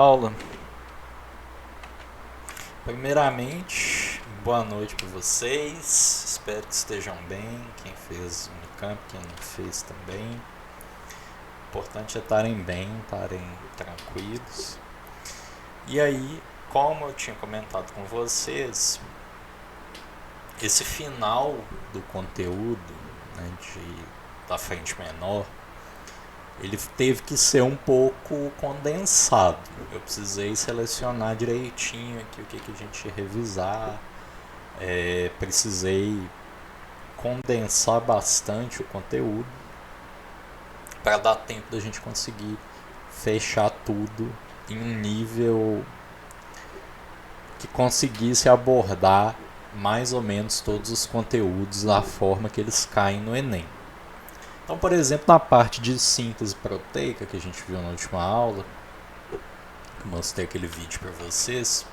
Aula. Primeiramente, boa noite para vocês. Espero que estejam bem. Quem fez Unicamp, quem não fez também. O importante é estarem bem, estarem tranquilos. E aí, como eu tinha comentado com vocês, esse final do conteúdo, né, da frente menor, ele teve que ser um pouco condensado. Eu precisei selecionar direitinho aqui o que a gente ia revisar. Precisei condensar bastante o conteúdo para dar tempo da gente conseguir fechar tudo em um nível que conseguisse abordar mais ou menos todos os conteúdos da forma que eles caem no Enem. Então, por exemplo, na parte de síntese proteica que a gente viu na última aula, mostrei aquele vídeo para vocês,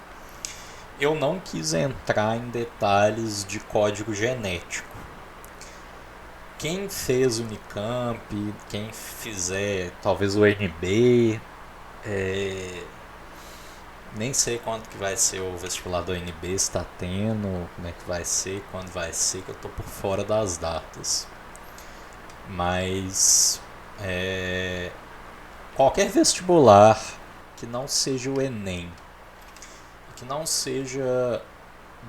eu não quis entrar em detalhes de código genético. Quem fez o Unicamp, quem fizer talvez o UNB, nem sei quando que vai ser o vestibular do UNB, se está tendo, como é que vai ser, quando vai ser, que eu estou por fora das datas. Mas qualquer vestibular que não seja o Enem, que não seja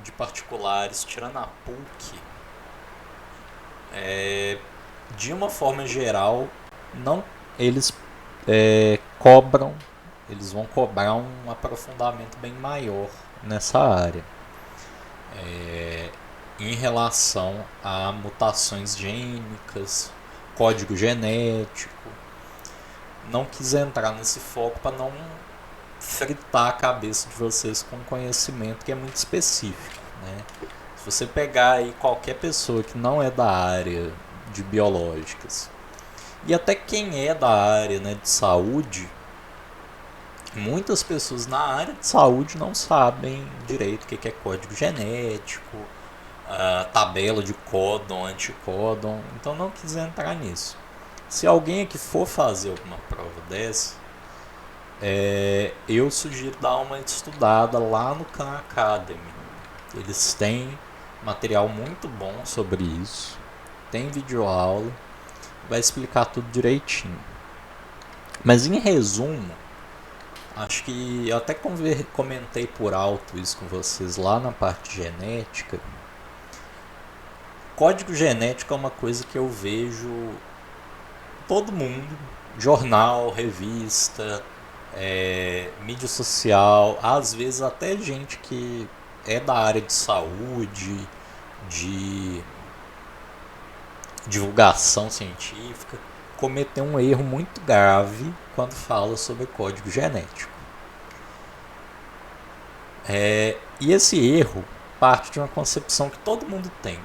de particulares, tirando a PUC, de uma forma geral, não eles cobram, eles vão cobrar um aprofundamento bem maior nessa área, em relação a mutações gênicas, código genético. Não quis entrar nesse foco para não fritar a cabeça de vocês com conhecimento que é muito específico, né? Se você pegar aí qualquer pessoa que não é da área de biológicas, e até quem é da área, né, de saúde, muitas pessoas na área de saúde não sabem direito o que é código genético, a tabela de códon, anticódon, então não quis entrar nisso. Se alguém aqui for fazer alguma prova dessa, eu sugiro dar uma estudada lá no Khan Academy. Eles têm material muito bom sobre isso, tem videoaula, vai explicar tudo direitinho. Mas em resumo, acho que eu até comentei por alto isso com vocês lá na parte genética. Código genético é uma coisa que eu vejo todo mundo, jornal, revista, mídia social, às vezes até gente que é da área de saúde, de divulgação científica, cometeu um erro muito grave quando fala sobre código genético. E esse erro parte de uma concepção que todo mundo tem.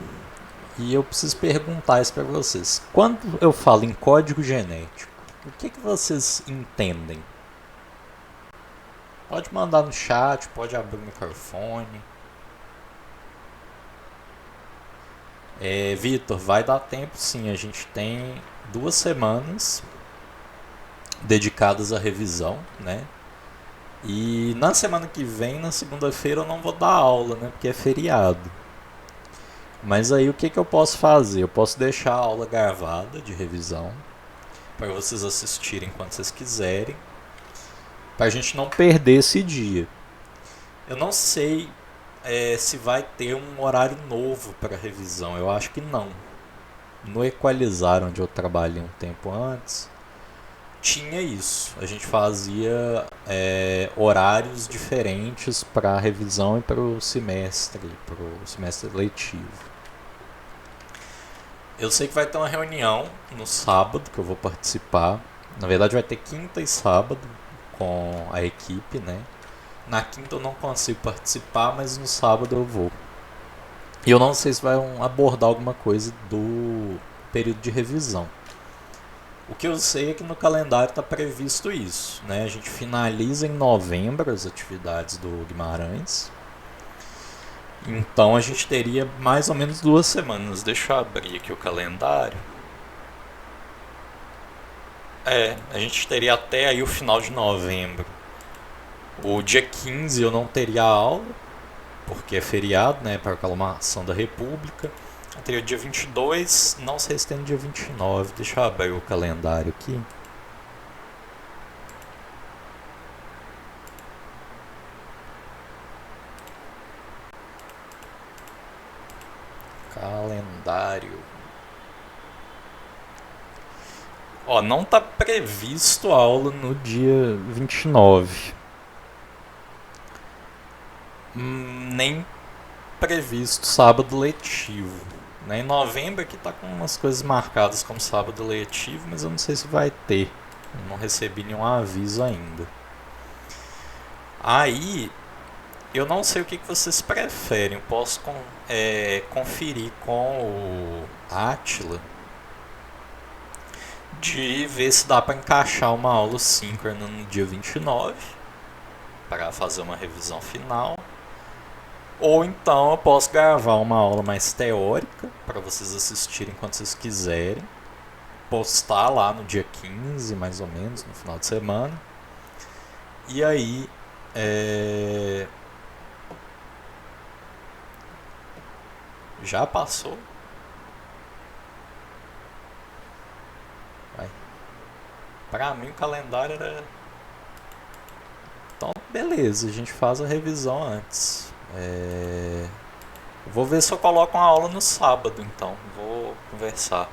E eu preciso perguntar isso para vocês. Quando eu falo em código genético, o que vocês entendem? Pode mandar no chat, pode abrir o microfone. Vitor, vai dar tempo sim. A gente tem 2 semanas dedicadas à revisão, né? E na semana que vem, na segunda-feira, eu não vou dar aula, né? Porque é feriado. Mas aí o que eu posso fazer? Eu posso deixar a aula gravada de revisão para vocês assistirem quando vocês quiserem, para a gente não perder esse dia. Eu não sei se vai ter um horário novo para revisão. Eu acho que não. No Equalizar, onde eu trabalhei um tempo antes, tinha isso. A gente fazia horários diferentes para a revisão e para o semestre letivo. Eu sei que vai ter uma reunião no sábado que eu vou participar. Na verdade vai ter quinta e sábado com a equipe, né? Na quinta eu não consigo participar, mas no sábado eu vou. E eu não sei se vai abordar alguma coisa do período de revisão. O que eu sei é que no calendário está previsto isso, né? A gente finaliza em novembro as atividades do Guimarães. Então a gente teria mais ou menos 2 semanas. Deixa eu abrir aqui o calendário. A gente teria até aí o final de novembro O dia 15 eu não teria aula, porque é feriado, né, para a proclamação da República. Eu teria o dia 22, não sei se tem no dia 29. Deixa eu abrir o calendário aqui. Calendário. Ó, não tá previsto aula no dia 29. Nem previsto sábado letivo. Né? Em novembro aqui tá com umas coisas marcadas como sábado letivo, mas eu não sei se vai ter. Eu não recebi nenhum aviso ainda. Aí, eu não sei o que vocês preferem. Eu posso conferir com o Atila de ver se dá para encaixar uma aula síncrona no dia 29 para fazer uma revisão final. Ou então eu posso gravar uma aula mais teórica para vocês assistirem quando vocês quiserem. Postar lá no dia 15, mais ou menos, no final de semana. E aí. Já passou? Vai. Pra mim o calendário era. Então, beleza, a gente faz a revisão antes. Vou ver se eu coloco uma aula no sábado, então. Vou conversar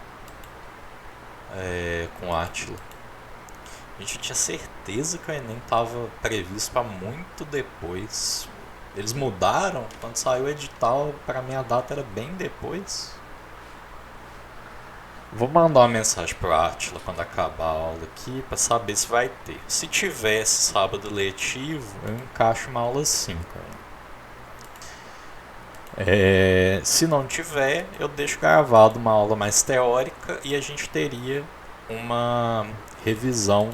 com o Atila. A gente tinha certeza que o Enem estava previsto para muito depois. Eles mudaram, quando saiu o edital, para mim a data era bem depois. Vou mandar uma mensagem pro Atila quando acabar a aula aqui para saber se vai ter. Se tivesse sábado letivo, eu encaixo uma aula síncrona. Se não tiver, eu deixo gravado uma aula mais teórica e a gente teria uma revisão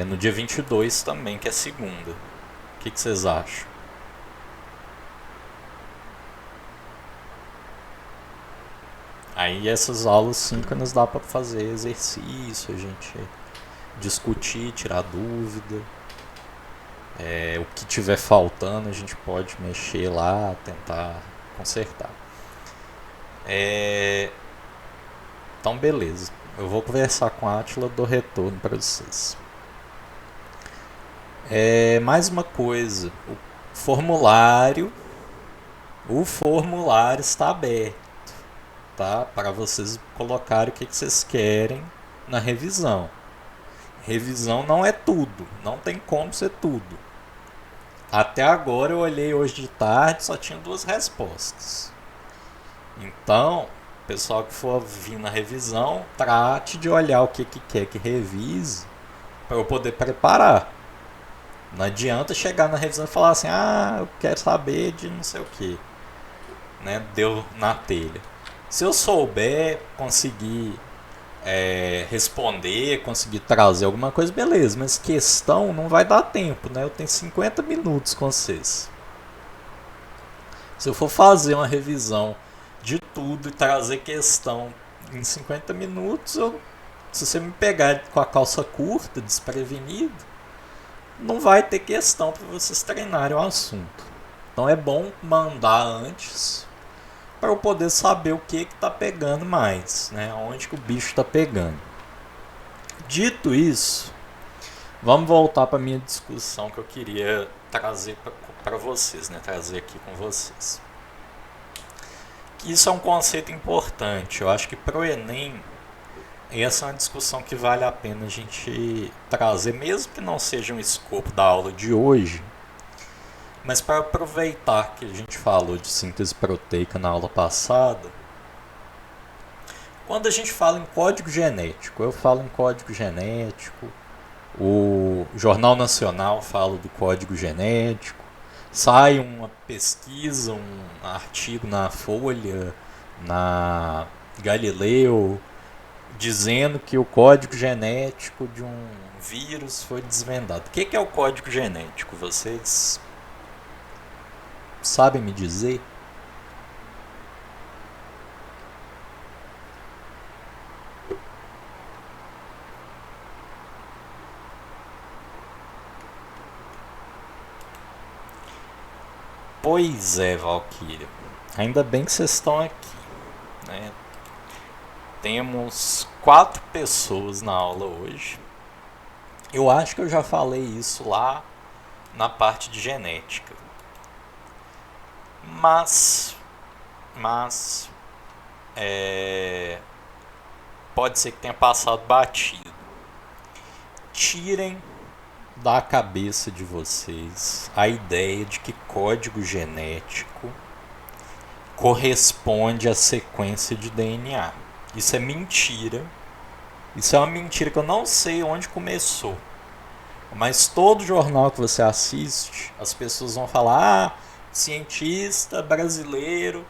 no dia 22 também, que é segunda. O que vocês acham? Aí essas aulas síncronas dá para fazer exercício, a gente discutir, tirar dúvida. O que tiver faltando a gente pode mexer lá, tentar consertar. Então beleza, eu vou conversar com a Atila, dou retorno para vocês. Mais uma coisa, o formulário está aberto, tá? Para vocês colocarem o que vocês querem na revisão. Revisão não é tudo, não tem como ser tudo. Até agora eu olhei hoje de tarde, só tinha 2 respostas. Então, pessoal que for vir na revisão, trate de olhar o que quer que revise para eu poder preparar. Não adianta chegar na revisão e falar assim, eu quero saber de não sei o que, né? Deu na telha. Se eu souber conseguir responder, conseguir trazer alguma coisa, beleza, mas questão não vai dar tempo, né? Eu tenho 50 minutos com vocês. Se eu for fazer uma revisão de tudo e trazer questão em 50 minutos, se você me pegar com a calça curta, desprevenido, não vai ter questão para vocês treinarem o assunto. Então é bom mandar antes para eu poder saber o que está pegando mais, né? Onde que o bicho está pegando. Dito isso, vamos voltar para minha discussão que eu queria trazer para vocês, né? Trazer aqui com vocês. Isso é um conceito importante. Eu acho que para o Enem essa é uma discussão que vale a pena a gente trazer, mesmo que não seja um escopo da aula de hoje, mas para aproveitar que a gente falou de síntese proteica na aula passada. Quando a gente fala em código genético, eu falo em código genético, o Jornal Nacional fala do código genético, sai uma pesquisa, um artigo na Folha, na Galileu, dizendo que o código genético de um vírus foi desvendado. O que é o código genético? Vocês sabem me dizer? Pois é, Valkyria. Ainda bem que vocês estão aqui, né? Temos 4 pessoas na aula hoje. Eu acho que eu já falei isso lá na parte de genética. Mas pode ser que tenha passado batido. Tirem da cabeça de vocês a ideia de que código genético corresponde à sequência de DNA. Isso é mentira. Isso é uma mentira que eu não sei onde começou. Mas todo jornal que você assiste, as pessoas vão falar: cientista brasileiro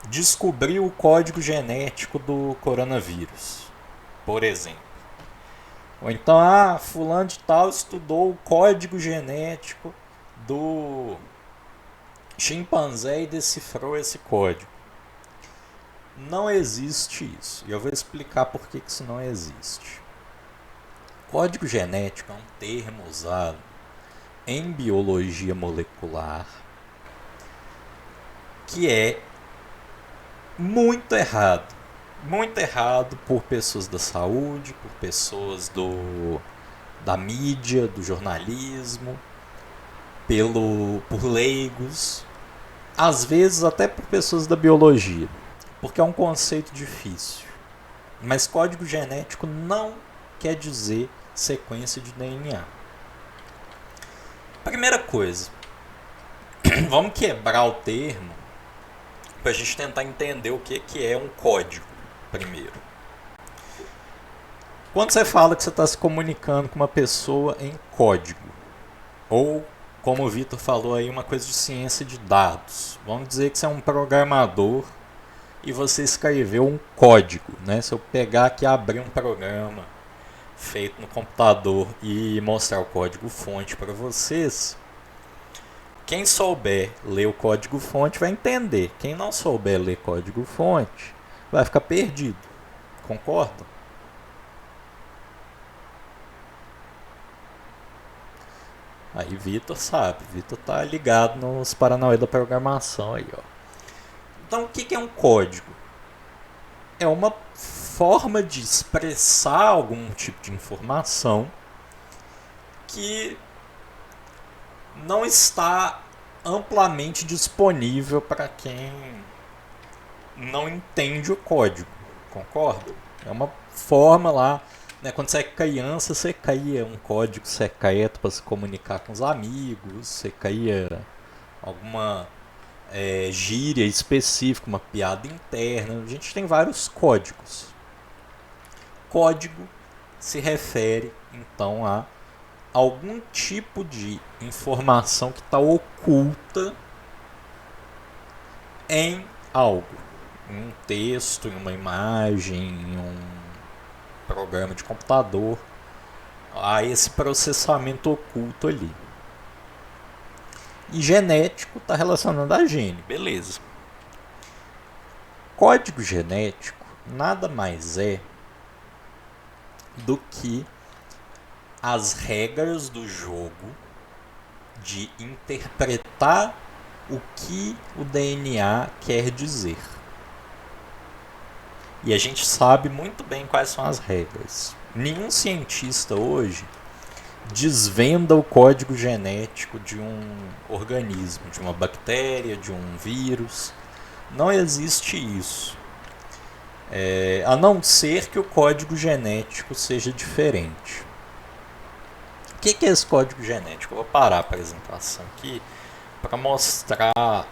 descobriu o código genético do coronavírus, por exemplo. Ou então, fulano de tal estudou o código genético do chimpanzé e decifrou esse código. Não existe isso. E eu vou explicar por que isso não existe. Código genético é um termo usado em biologia molecular que é muito errado. Muito errado por pessoas da saúde, por pessoas da mídia, do jornalismo, por leigos, às vezes até por pessoas da biologia, porque é um conceito difícil. Mas código genético não quer dizer sequência de DNA. Primeira coisa, vamos quebrar o termo para a gente tentar entender o que é um código primeiro. Quando você fala que você está se comunicando com uma pessoa em código, ou como o Vitor falou aí, uma coisa de ciência de dados, vamos dizer que você é um programador e você escreveu um código, né? Se eu pegar aqui e abrir um programa feito no computador e mostrar o código fonte para vocês, quem souber ler o código fonte vai entender. Quem não souber ler código fonte vai ficar perdido. Concorda? Aí Vitor sabe, Vitor tá ligado nos paranauê da programação aí, ó. Então o que é um código? É uma forma de expressar algum tipo de informação que não está amplamente disponível para quem não entende o código, concorda? É uma forma lá, né? Quando você é criança, você cria um código secreto para se comunicar com os amigos, você cria alguma gíria específica, uma piada interna. A gente tem vários códigos. Código se refere então a algum tipo de informação que está oculta em algo, em um texto, em uma imagem, em um programa de computador. Há esse processamento oculto ali. E genético está relacionado a gene, beleza. Código genético nada mais é do que as regras do jogo de interpretar o que o DNA quer dizer. E a gente sabe muito bem quais são as regras. Nenhum cientista hoje desvenda o código genético de um organismo, de uma bactéria, de um vírus. Não existe isso. A não ser que o código genético seja diferente. O que é esse código genético? Eu vou parar a apresentação aqui para mostrar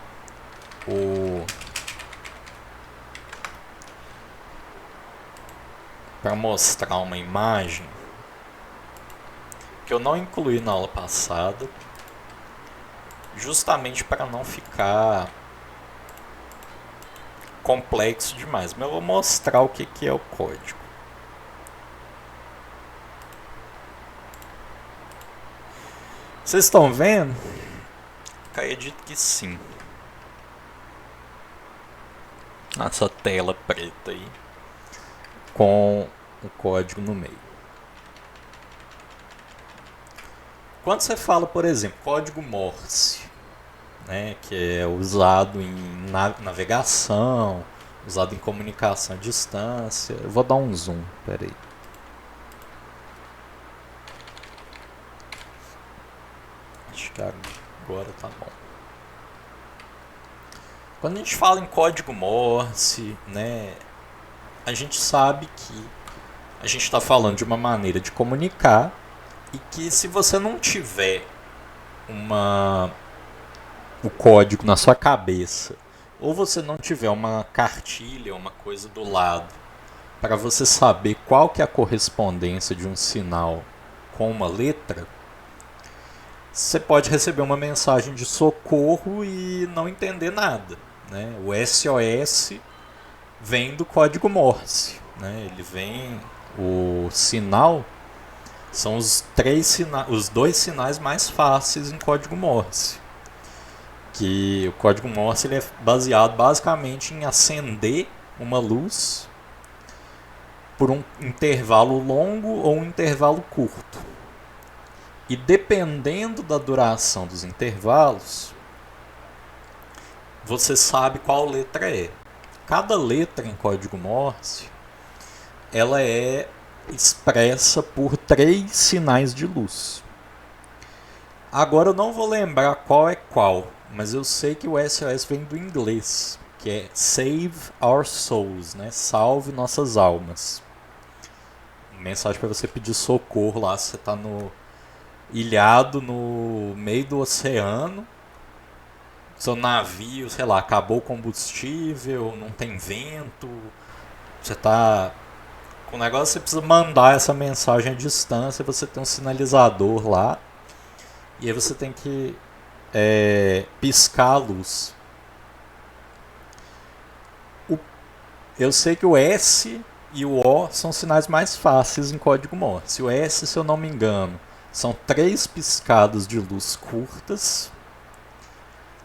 uma imagem que eu não incluí na aula passada, justamente para não ficar complexo demais. Mas eu vou mostrar o que é o código. Vocês estão vendo? Acredito que sim. Essa tela preta aí com o código no meio. Quando você fala, por exemplo, código Morse, né, que é usado em navegação, usado em comunicação à distância. Eu vou dar um zoom, peraí. Acho que agora tá bom. Quando a gente fala em código Morse, né, a gente sabe que a gente está falando de uma maneira de comunicar e que se você não tiver o código na sua cabeça ou você não tiver uma cartilha, uma coisa do lado para você saber qual que é a correspondência de um sinal com uma letra, você pode receber uma mensagem de socorro e não entender nada, né? O SOS vem do código Morse, né? Ele vem, o sinal são os dois sinais mais fáceis em código Morse. Que o código Morse ele é baseado basicamente em acender uma luz por um intervalo longo ou um intervalo curto. E dependendo da duração dos intervalos, você sabe qual letra é. Cada letra em código Morse, ela é expressa por 3 sinais de luz. Agora eu não vou lembrar qual é qual, mas eu sei que o SOS vem do inglês, que é Save Our Souls, né? Salve nossas almas. Mensagem para você pedir socorro lá, se você está ilhado no meio do oceano, seu navio, sei lá, acabou o combustível, não tem vento, você está com o negócio, você precisa mandar essa mensagem à distância, você tem um sinalizador lá, e aí você tem que piscar a luz. Eu sei que o S e o O são sinais mais fáceis em código Morse. O S, se eu não me engano, são 3 piscadas de luz curtas.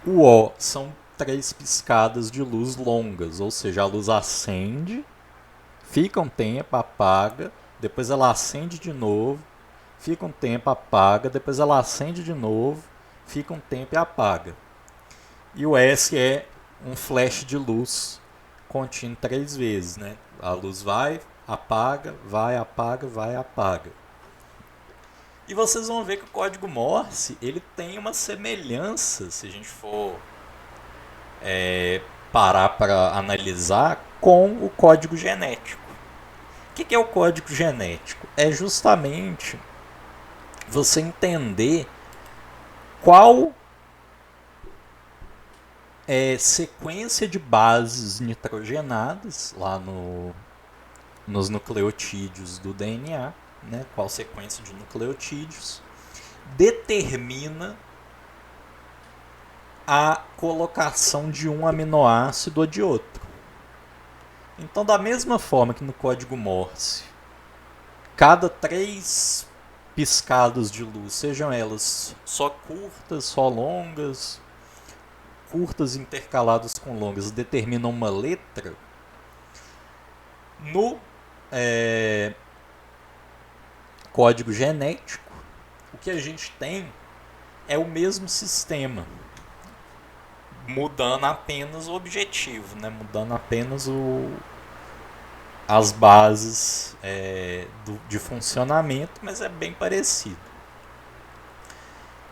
O O são 3 piscadas de luz longas, ou seja, a luz acende, fica um tempo, apaga, depois ela acende de novo, fica um tempo, apaga, depois ela acende de novo, fica um tempo e apaga. E o S é um flash de luz contínuo 3 vezes, né? A luz vai, apaga, vai, apaga, vai, apaga. E vocês vão ver que o código Morse ele tem uma semelhança, se a gente for parar para analisar, com o código genético. O que é o código genético? É justamente você entender qual sequência de bases nitrogenadas lá nos nucleotídeos do DNA, né? Qual sequência de nucleotídeos determina a colocação de um aminoácido ou de outro. Então, da mesma forma que no código Morse, cada 3 piscadas de luz, sejam elas só curtas, só longas, curtas intercaladas com longas, determinam uma letra, no código genético, o que a gente tem é o mesmo sistema, mudando apenas o objetivo, né? Mudando apenas as bases de funcionamento, mas é bem parecido.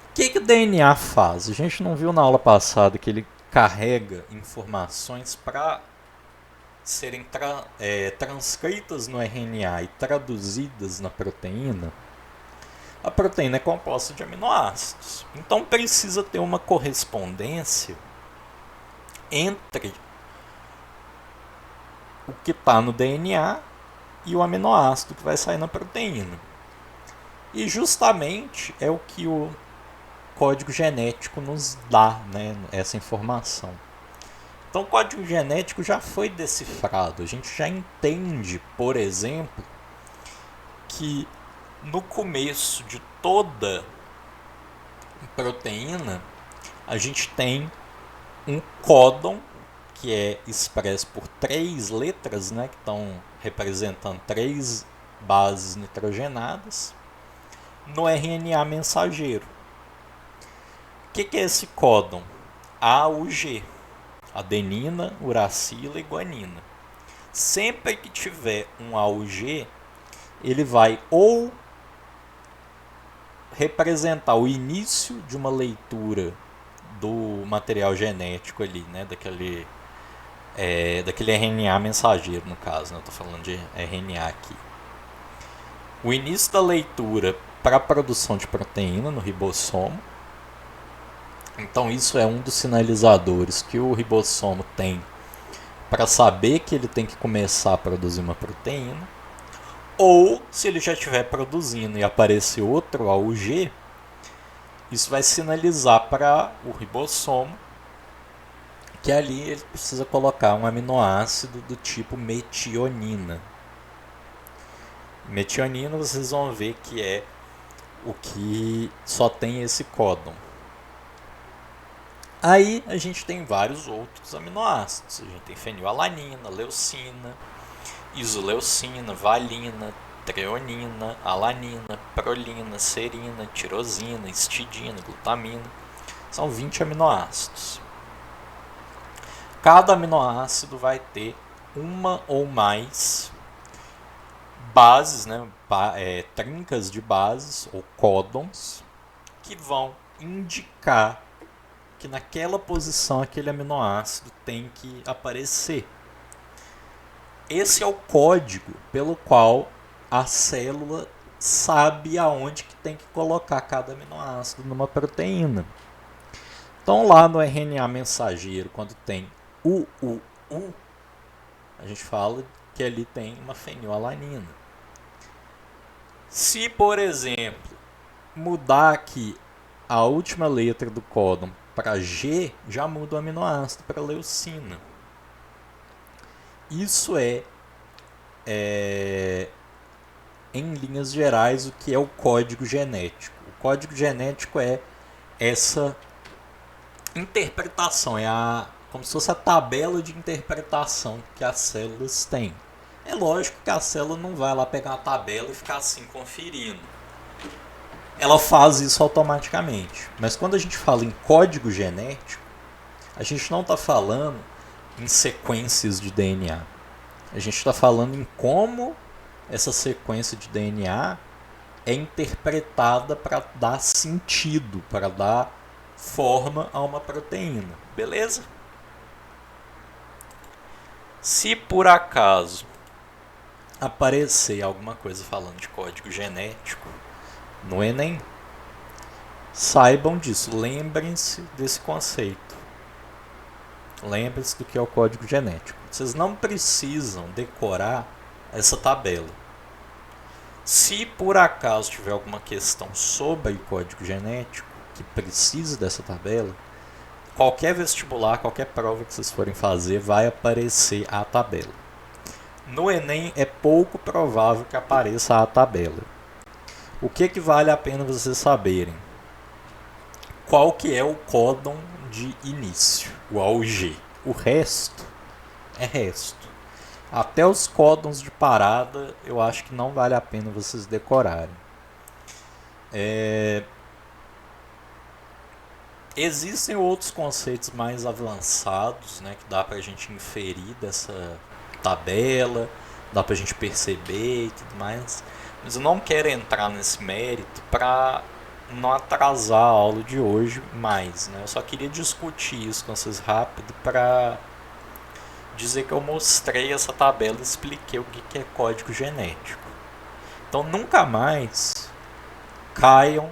O que o DNA faz? A gente não viu na aula passada que ele carrega informações para serem transcritas no RNA e traduzidas na proteína. A proteína é composta de aminoácidos, então precisa ter uma correspondência entre o que está no DNA e o aminoácido que vai sair na proteína. E justamente é o que o código genético nos dá, né, essa informação. Então o código genético já foi decifrado. A gente já entende, por exemplo, que no começo de toda proteína a gente tem um códon que é expresso por 3 letras, né, que estão representando 3 bases nitrogenadas no RNA mensageiro. O que é esse códon? A ou G. Adenina, uracila e guanina. Sempre que tiver um A ou G, ele vai ou representar o início de uma leitura do material genético ali, né, daquele RNA mensageiro, no caso, né, eu estou falando de RNA aqui. O início da leitura para a produção de proteína no ribossomo. Então isso é um dos sinalizadores que o ribossomo tem para saber que ele tem que começar a produzir uma proteína. Ou, se ele já estiver produzindo e aparecer outro AUG, isso vai sinalizar para o ribossomo que ali ele precisa colocar um aminoácido do tipo metionina. Metionina vocês vão ver que é o que só tem esse códon. Aí a gente tem vários outros aminoácidos. A gente tem fenilalanina, leucina, isoleucina, valina, treonina, alanina, prolina, serina, tirosina, histidina, glutamina. São 20 aminoácidos. Cada aminoácido vai ter uma ou mais bases, né, trincas de bases ou códons que vão indicar que naquela posição aquele aminoácido tem que aparecer. Esse é o código pelo qual a célula sabe aonde que tem que colocar cada aminoácido numa proteína. Então lá no RNA mensageiro, quando tem UUU, a gente fala que ali tem uma fenilalanina. Se, por exemplo, mudar aqui a última letra do códon para G, já muda o aminoácido para leucina. Isso em linhas gerais, o que é o código genético. O código genético é essa interpretação, como se fosse a tabela de interpretação que as células têm. É lógico que a célula não vai lá pegar a tabela e ficar assim conferindo. Ela faz isso automaticamente. Mas quando a gente fala em código genético, a gente não está falando em sequências de DNA. A gente está falando em como essa sequência de DNA é interpretada para dar sentido, para dar forma a uma proteína. Beleza? Se por acaso aparecer alguma coisa falando de código genético no Enem, saibam disso, lembrem-se desse conceito. Lembrem-se do que é o código genético. Vocês não precisam decorar essa tabela. Se por acaso tiver alguma questão sobre o código genético que precise dessa tabela, qualquer vestibular, qualquer prova que vocês forem fazer, vai aparecer a tabela. No Enem é pouco provável que apareça a tabela. O que vale a pena vocês saberem? Qual que é o códon de início, o AUG. O resto é resto. Até os códons de parada eu acho que não vale a pena vocês decorarem. Existem outros conceitos mais avançados, né, que dá pra gente inferir dessa tabela, dá pra gente perceber e tudo mais. Mas eu não quero entrar nesse mérito para não atrasar a aula de hoje mais, né? Eu só queria discutir isso com vocês rápido para dizer que eu mostrei essa tabela e expliquei o que é código genético. Então nunca mais caiam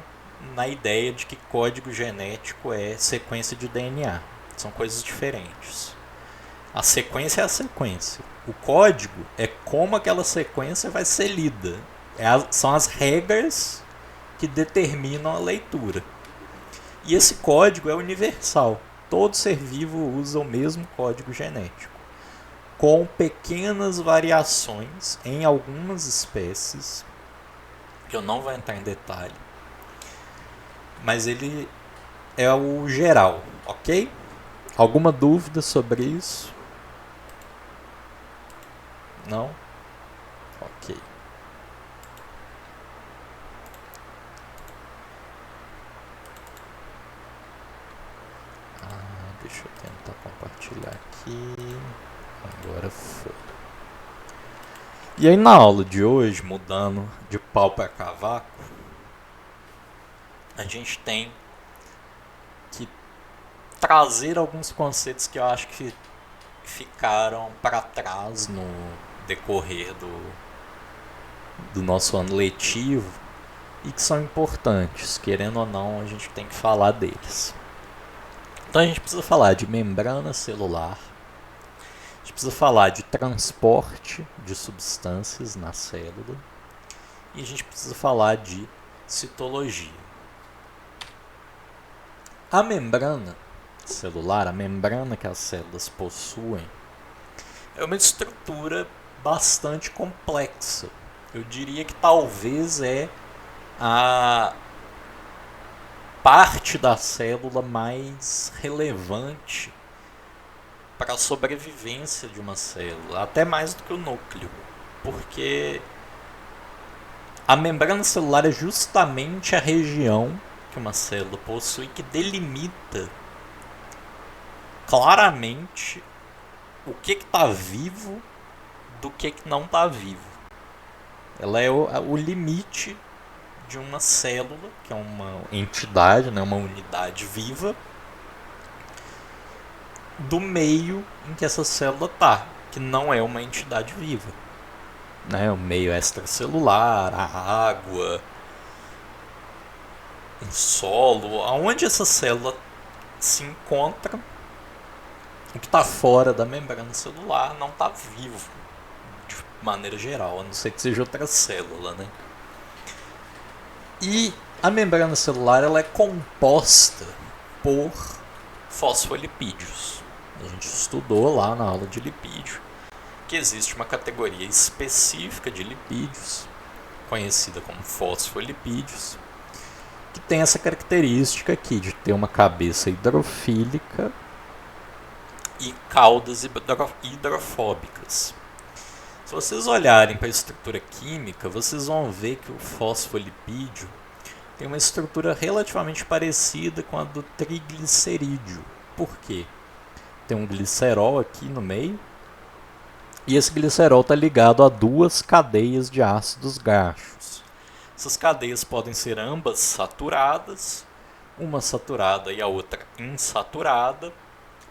na ideia de que código genético é sequência de DNA. São coisas diferentes. A sequência é a sequência. O código é como aquela sequência vai ser lida. São as regras que determinam a leitura. E esse código é universal. Todo ser vivo usa o mesmo código genético, com pequenas variações em algumas espécies, que eu não vou entrar em detalhe, mas ele é o geral, ok? Alguma dúvida sobre isso? Não? Ok. Deixa eu tentar compartilhar aqui. Agora foi. E aí na aula de hoje, mudando de pau para cavaco, a gente tem que trazer alguns conceitos que eu acho que ficaram para trás no decorrer do nosso ano letivo e que são importantes, querendo ou não, a gente tem que falar deles. Então a gente precisa falar de membrana celular, a gente precisa falar de transporte de substâncias na célula e a gente precisa falar de citologia. A membrana celular, a membrana que as células possuem, é uma estrutura bastante complexa. Eu diria que talvez é a parte da célula mais relevante para a sobrevivência de uma célula, até mais do que o núcleo, porque a membrana celular é justamente a região que uma célula possui que delimita claramente o que está vivo do que não está vivo. Ela é o limite de uma célula, que é uma entidade, né, uma unidade viva, do meio em que essa célula está, que não é uma entidade viva. Né, o meio extracelular, a água, um solo, aonde essa célula se encontra, o que está fora da membrana celular não está vivo, de maneira geral, a não ser que seja outra célula, né? E a membrana celular ela é composta por fosfolipídios. A gente estudou lá na aula de lipídio que existe uma categoria específica de lipídios, conhecida como fosfolipídios, que tem essa característica aqui de ter uma cabeça hidrofílica e caudas hidrofóbicas. Se vocês olharem para a estrutura química, vocês vão ver que o fosfolipídio tem uma estrutura relativamente parecida com a do triglicerídeo. Por quê? Tem um glicerol aqui no meio, e esse glicerol está ligado a duas cadeias de ácidos graxos. Essas cadeias podem ser ambas saturadas, uma saturada e a outra insaturada,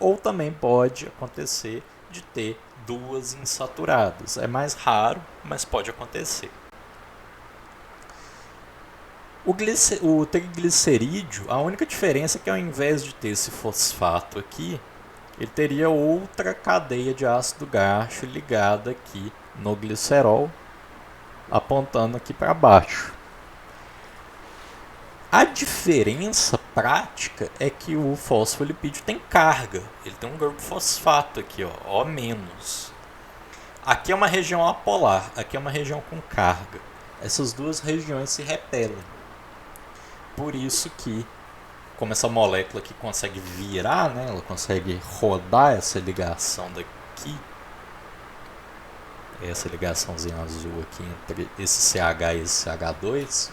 ou também pode acontecer de ter duas insaturadas. É mais raro, mas pode acontecer. O triglicerídeo, a única diferença é que ao invés de ter esse fosfato aqui, ele teria outra cadeia de ácido graxo ligada aqui no glicerol, apontando aqui para baixo. A diferença prática é que o fosfolipídio tem carga, ele tem um grupo fosfato aqui, ó, O-. Aqui é uma região apolar, aqui é uma região com carga. Essas duas regiões se repelem. Por isso que, como essa molécula aqui consegue virar, né, ela consegue rodar essa ligação daqui, essa ligaçãozinha azul aqui entre esse CH e esse CH2,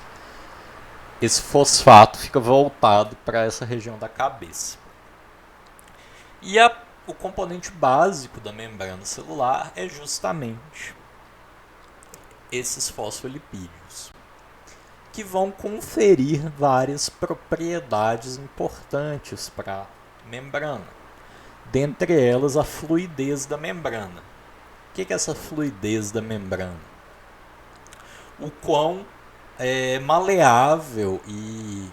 esse fosfato fica voltado para essa região da cabeça. E o componente básico da membrana celular é justamente esses fosfolipídios, que vão conferir várias propriedades importantes para a membrana. Dentre elas, a fluidez da membrana. O que é essa fluidez da membrana? O quão maleável e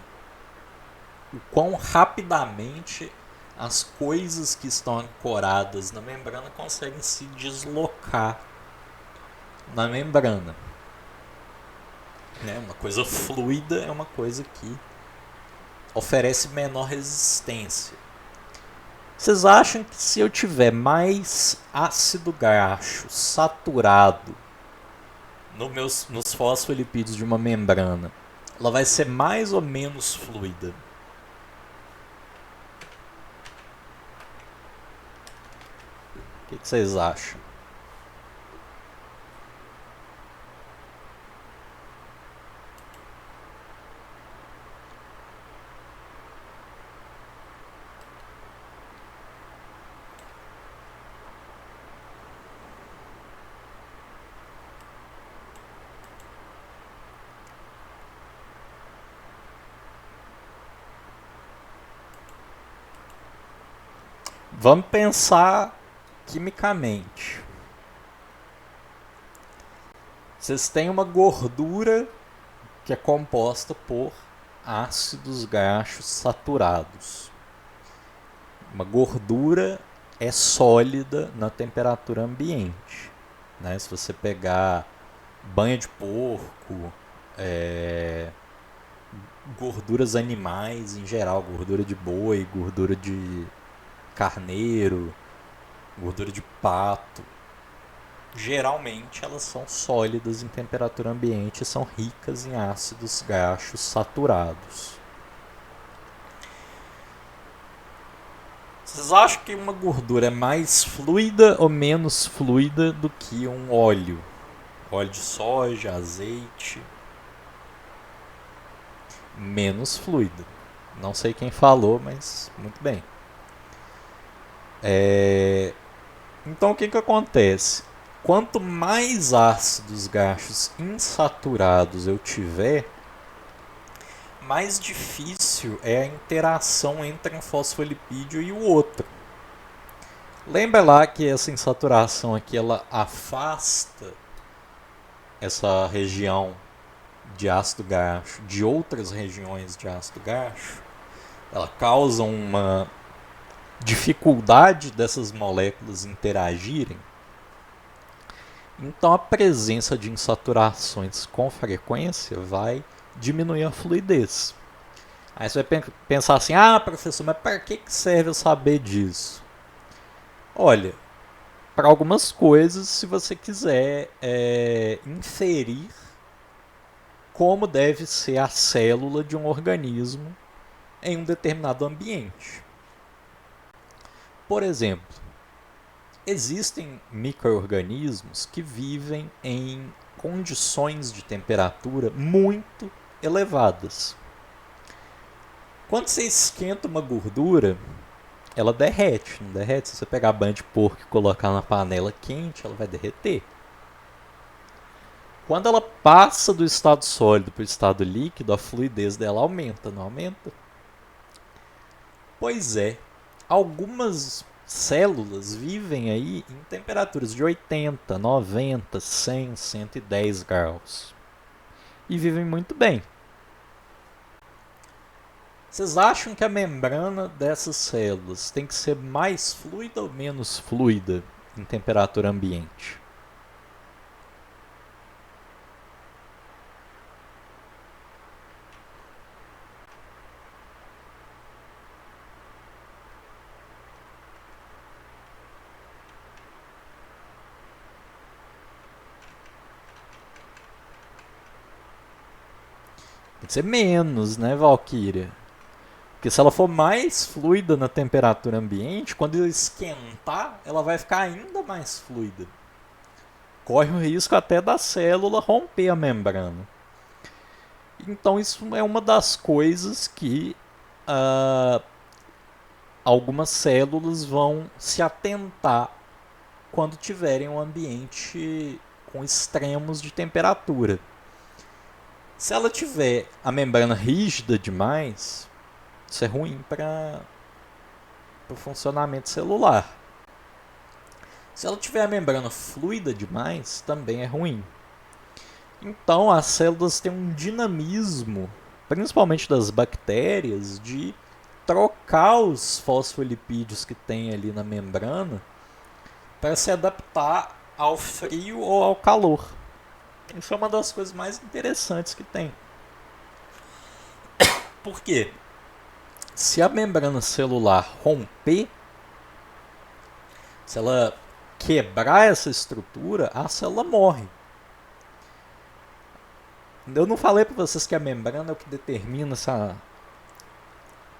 o quão rapidamente as coisas que estão ancoradas na membrana conseguem se deslocar na membrana. Uma coisa fluida é uma coisa que oferece menor resistência. Vocês acham que se eu tiver mais ácido graxo saturado nos fosfolipídios de uma membrana, ela vai ser mais ou menos fluida? O que vocês acham? Vamos pensar quimicamente. Vocês têm uma gordura que é composta por ácidos graxos saturados. Uma gordura é sólida na temperatura ambiente, né? Se você pegar banha de porco, gorduras animais em geral, gordura de boi, gordura de carneiro, gordura de pato, geralmente elas são sólidas em temperatura ambiente e são ricas em ácidos graxos saturados. Vocês acham que uma gordura é mais fluida ou menos fluida do que um óleo? Óleo de soja, azeite? Menos fluida. Não sei quem falou, mas muito bem. Então o que acontece? Quanto mais ácidos graxos insaturados eu tiver, mais difícil é a interação entre um fosfolipídio e o outro. Lembra lá que essa insaturação aqui ela afasta essa região de ácido graxo de outras regiões de ácido graxo? Ela causa uma dificuldade dessas moléculas interagirem. Então a presença de insaturações com frequência vai diminuir a fluidez. Aí você vai pensar assim, professor, mas para que serve eu saber disso? Olha, para algumas coisas, se você quiser inferir como deve ser a célula de um organismo em um determinado ambiente. Por exemplo, existem micro-organismos que vivem em condições de temperatura muito elevadas. Quando você esquenta uma gordura, ela derrete, não derrete? Se você pegar a banha de porco e colocar na panela quente, ela vai derreter. Quando ela passa do estado sólido para o estado líquido, a fluidez dela aumenta, não aumenta? Pois é, algumas células vivem aí em temperaturas de 80, 90, 100, 110 graus. E vivem muito bem. Vocês acham que a membrana dessas células tem que ser mais fluida ou menos fluida em temperatura ambiente? Tem que ser menos, né, Valkyria? Porque se ela for mais fluida na temperatura ambiente, quando ela esquentar, ela vai ficar ainda mais fluida. Corre o risco até da célula romper a membrana. Então isso é uma das coisas que algumas células vão se atentar quando tiverem um ambiente com extremos de temperatura. Se ela tiver a membrana rígida demais, isso é ruim para o funcionamento celular. Se ela tiver a membrana fluida demais, também é ruim. Então as células têm um dinamismo, principalmente das bactérias, de trocar os fosfolipídios que tem ali na membrana para se adaptar ao frio ou ao calor. Isso é uma das coisas mais interessantes que tem. Por quê? Se a membrana celular romper, se ela quebrar essa estrutura, a célula morre. Eu não falei para vocês que a membrana é o que determina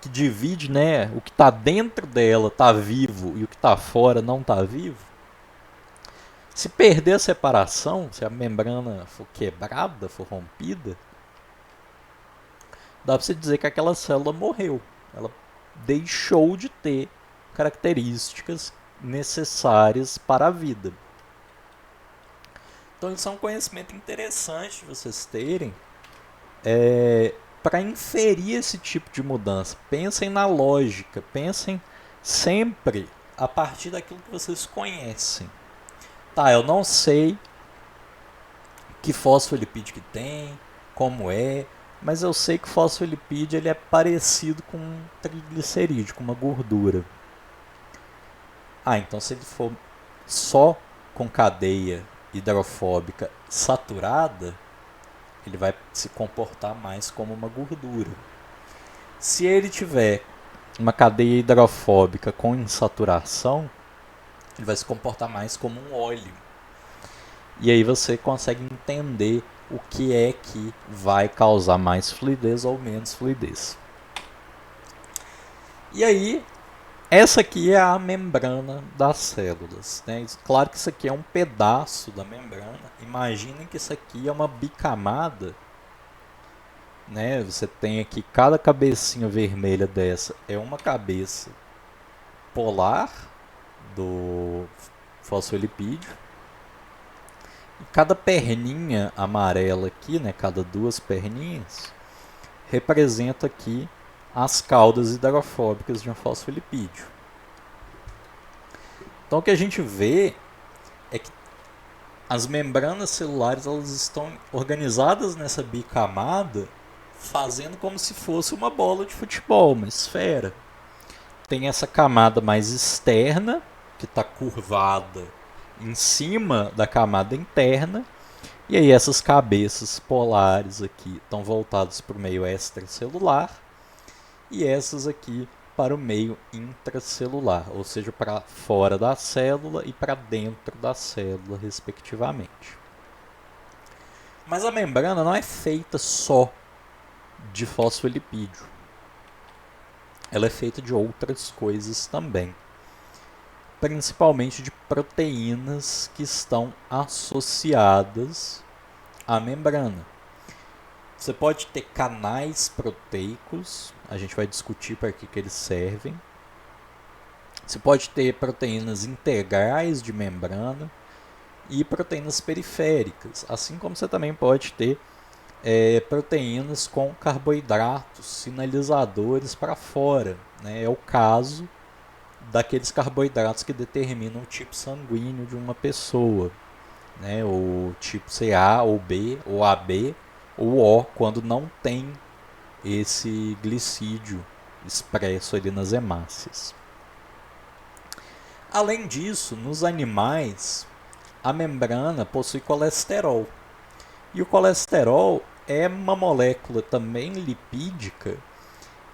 que divide, né, o que está dentro dela está vivo e o que está fora não está vivo? Se perder a separação, se a membrana for quebrada, for rompida, dá para você dizer que aquela célula morreu. Ela deixou de ter características necessárias para a vida. Então isso é um conhecimento interessante de vocês terem para inferir esse tipo de mudança. Pensem na lógica, pensem sempre a partir daquilo que vocês conhecem. Tá, eu não sei que fosfolipídio que tem, como é, mas eu sei que o fosfolipídio ele é parecido com um triglicerídeo, com uma gordura. Ah, então se ele for só com cadeia hidrofóbica saturada, ele vai se comportar mais como uma gordura. Se ele tiver uma cadeia hidrofóbica com insaturação, ele vai se comportar mais como um óleo. E aí você consegue entender o que é que vai causar mais fluidez ou menos fluidez. E aí, essa aqui é a membrana das células, né? Claro que isso aqui é um pedaço da membrana. Imaginem que isso aqui é uma bicamada, né? Você tem aqui cada cabecinha vermelha dessa é uma cabeça polar do fosfolipídio. E cada perninha amarela aqui, né? Cada duas perninhas representa aqui as caudas hidrofóbicas de um fosfolipídio. Então o que a gente vê é que as membranas celulares elas estão organizadas nessa bicamada, fazendo como se fosse uma bola de futebol, uma esfera. Tem essa camada mais externa, que está curvada em cima da camada interna, e aí essas cabeças polares aqui estão voltadas para o meio extracelular, e essas aqui para o meio intracelular, ou seja, para fora da célula e para dentro da célula, respectivamente. Mas a membrana não é feita só de fosfolipídio. Ela é feita de outras coisas também, principalmente de proteínas que estão associadas à membrana. Você pode ter canais proteicos, a gente vai discutir para que eles servem. Você pode ter proteínas integrais de membrana e proteínas periféricas, assim como você também pode ter proteínas com carboidratos sinalizadores para fora, né? É o caso daqueles carboidratos que determinam o tipo sanguíneo de uma pessoa, né? O tipo CA ou B ou AB ou O, quando não tem esse glicídio expresso ali nas hemácias. Além disso, nos animais, a membrana possui colesterol. E o colesterol é uma molécula também lipídica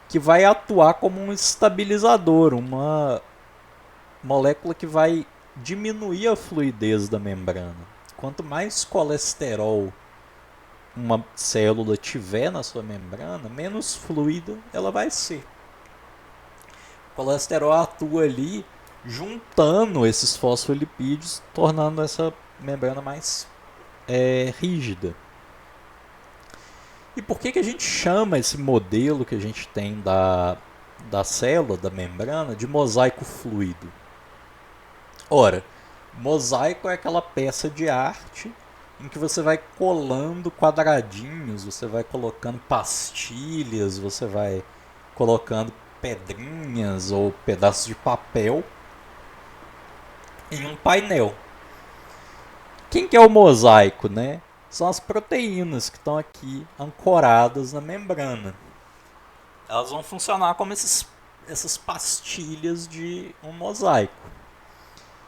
que vai atuar como um estabilizador, uma molécula que vai diminuir a fluidez da membrana. Quanto mais colesterol uma célula tiver na sua membrana, menos fluida ela vai ser. O colesterol atua ali juntando esses fosfolipídios, tornando essa membrana mais rígida. E por que a gente chama esse modelo que a gente tem da célula, da membrana, de mosaico fluido? Ora, mosaico é aquela peça de arte em que você vai colando quadradinhos, você vai colocando pastilhas, você vai colocando pedrinhas ou pedaços de papel em um painel. Quem que é o mosaico, né? São as proteínas que estão aqui ancoradas na membrana. Elas vão funcionar como essas pastilhas de um mosaico.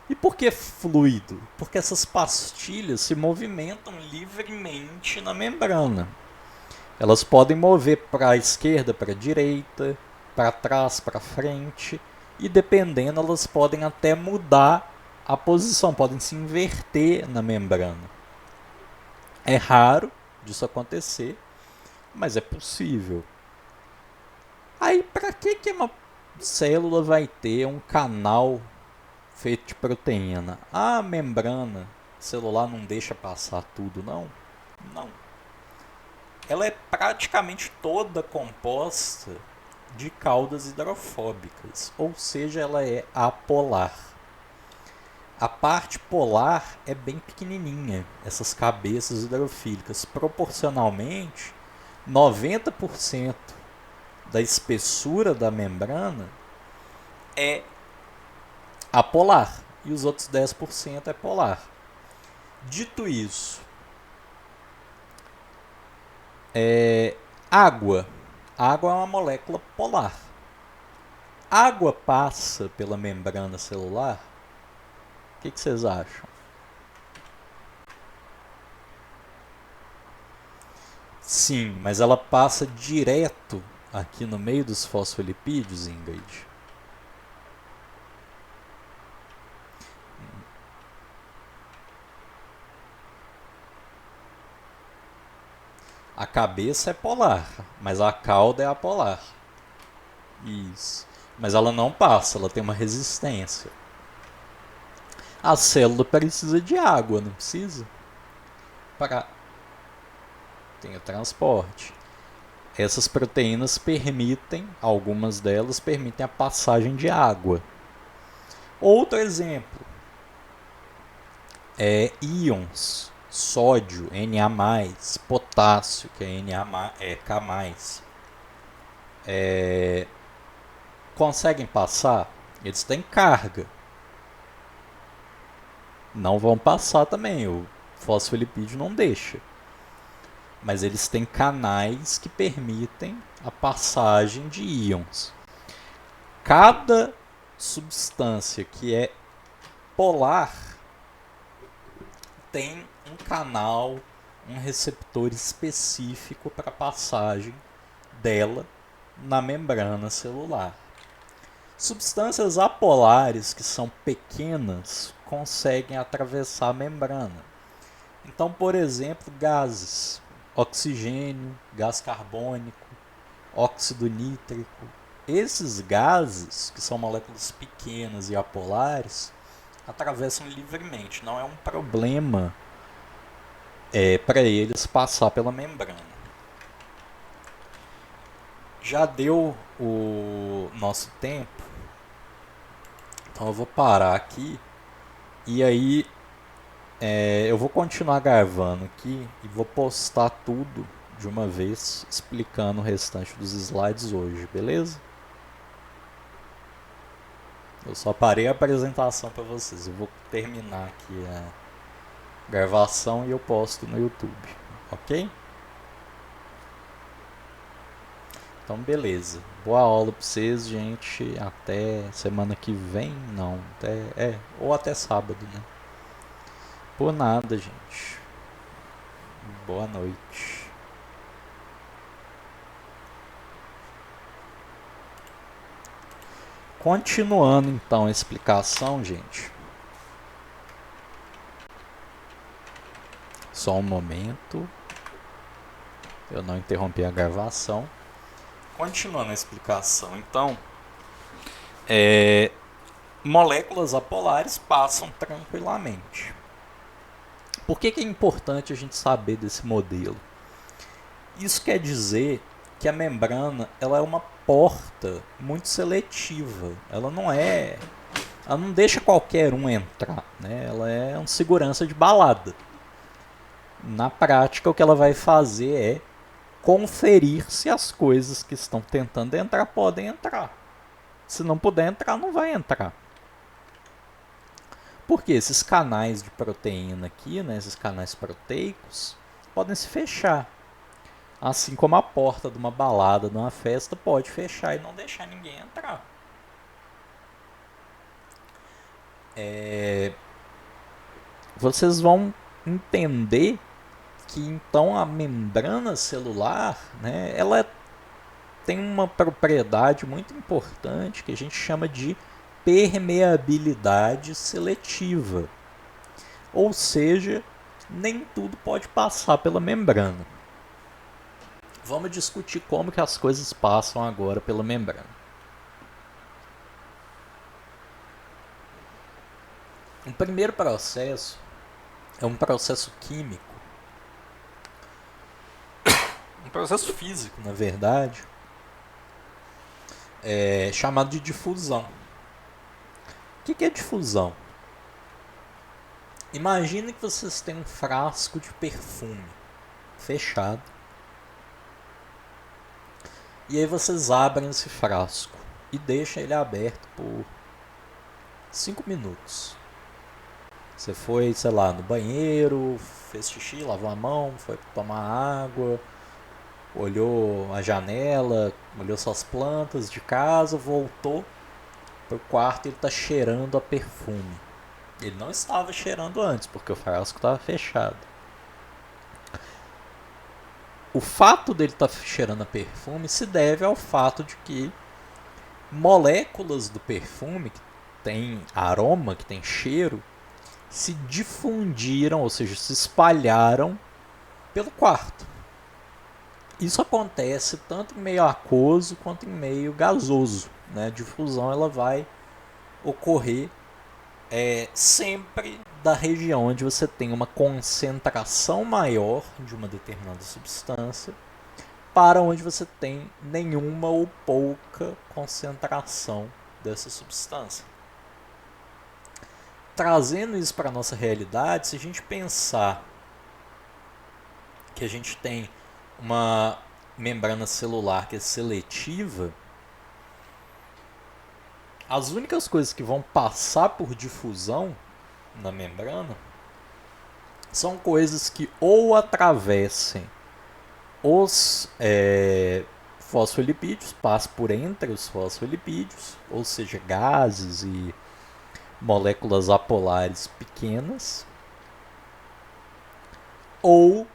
E por que fluido? Porque essas pastilhas se movimentam livremente na membrana. Elas podem mover para a esquerda, para a direita, para trás, para frente, e dependendo elas podem até mudar a posição, podem se inverter na membrana. É raro disso acontecer, mas é possível. Aí, para que uma célula vai ter um canal feito de proteína? A membrana celular não deixa passar tudo, não? Não. Ela é praticamente toda composta de caudas hidrofóbicas, ou seja, ela é apolar. A parte polar é bem pequenininha, essas cabeças hidrofílicas. Proporcionalmente, 90% da espessura da membrana é apolar e os outros 10% é polar. Dito isso, água. Água é uma molécula polar. Água passa pela membrana celular? O que vocês acham? Sim, mas ela passa direto aqui no meio dos fosfolipídios, Ingrid. A cabeça é polar, mas a cauda é apolar. Isso. Mas ela não passa, ela tem uma resistência. A célula precisa de água, não precisa? Para tem o transporte. Essas proteínas permitem, algumas delas permitem a passagem de água. Outro exemplo é íons, sódio, Na+, potássio, que é K+. Conseguem passar? Eles têm carga. Não vão passar também, o fosfolipídio não deixa. Mas eles têm canais que permitem a passagem de íons. Cada substância que é polar tem um canal, um receptor específico para a passagem dela na membrana celular. Substâncias apolares, que são pequenas, conseguem atravessar a membrana. Então, por exemplo, gases, oxigênio, gás carbônico, óxido nítrico. Esses gases, que são moléculas pequenas e apolares, atravessam livremente. Não é um problema para eles passar pela membrana. Já deu o nosso tempo, então eu vou parar aqui e aí eu vou continuar gravando aqui e vou postar tudo de uma vez, explicando o restante dos slides hoje, beleza? Eu só parei a apresentação para vocês. Eu vou terminar aqui a gravação e eu posto no YouTube, ok? Então, beleza. Boa aula para vocês, gente. Até semana que vem, não. Ou até sábado, né? Por nada, gente. Boa noite. Continuando então a explicação, gente. Só um momento. Eu não interrompi a gravação. Continuando a explicação, então, moléculas apolares passam tranquilamente. Por que é importante a gente saber desse modelo? Isso quer dizer que a membrana ela é uma porta muito seletiva. Ela não deixa qualquer um entrar, né? Ela é um segurança de balada. Na prática, o que ela vai fazer é conferir se as coisas que estão tentando entrar podem entrar. Se não puder entrar, não vai entrar. Porque esses canais de proteína aqui, né, esses canais proteicos, podem se fechar. Assim como a porta de uma balada, de uma festa, pode fechar e não deixar ninguém entrar. Vocês vão entender que então a membrana celular, né, ela tem uma propriedade muito importante que a gente chama de permeabilidade seletiva. Ou seja, nem tudo pode passar pela membrana. Vamos discutir como que as coisas passam agora pela membrana. O primeiro processo é um processo químico, um processo físico, na verdade, chamado de difusão. O que é difusão? Imagine que vocês têm um frasco de perfume fechado. E aí vocês abrem esse frasco e deixam ele aberto por 5 minutos. Você foi, sei lá, no banheiro, fez xixi, lavou a mão, foi tomar água, olhou a janela, olhou suas plantas de casa, voltou pro quarto e ele está cheirando a perfume. Ele não estava cheirando antes, porque o frasco estava fechado. O fato dele estar cheirando a perfume se deve ao fato de que moléculas do perfume, que tem aroma, que tem cheiro, se difundiram, ou seja, se espalharam pelo quarto. Isso acontece tanto em meio aquoso quanto em meio gasoso. Né? A difusão ela vai ocorrer sempre da região onde você tem uma concentração maior de uma determinada substância para onde você tem nenhuma ou pouca concentração dessa substância. Trazendo isso para a nossa realidade, se a gente pensar que a gente tem uma membrana celular que é seletiva, as únicas coisas que vão passar por difusão na membrana são coisas que ou atravessem os fosfolipídios, passam por entre os fosfolipídios, ou seja, gases e moléculas apolares pequenas, ou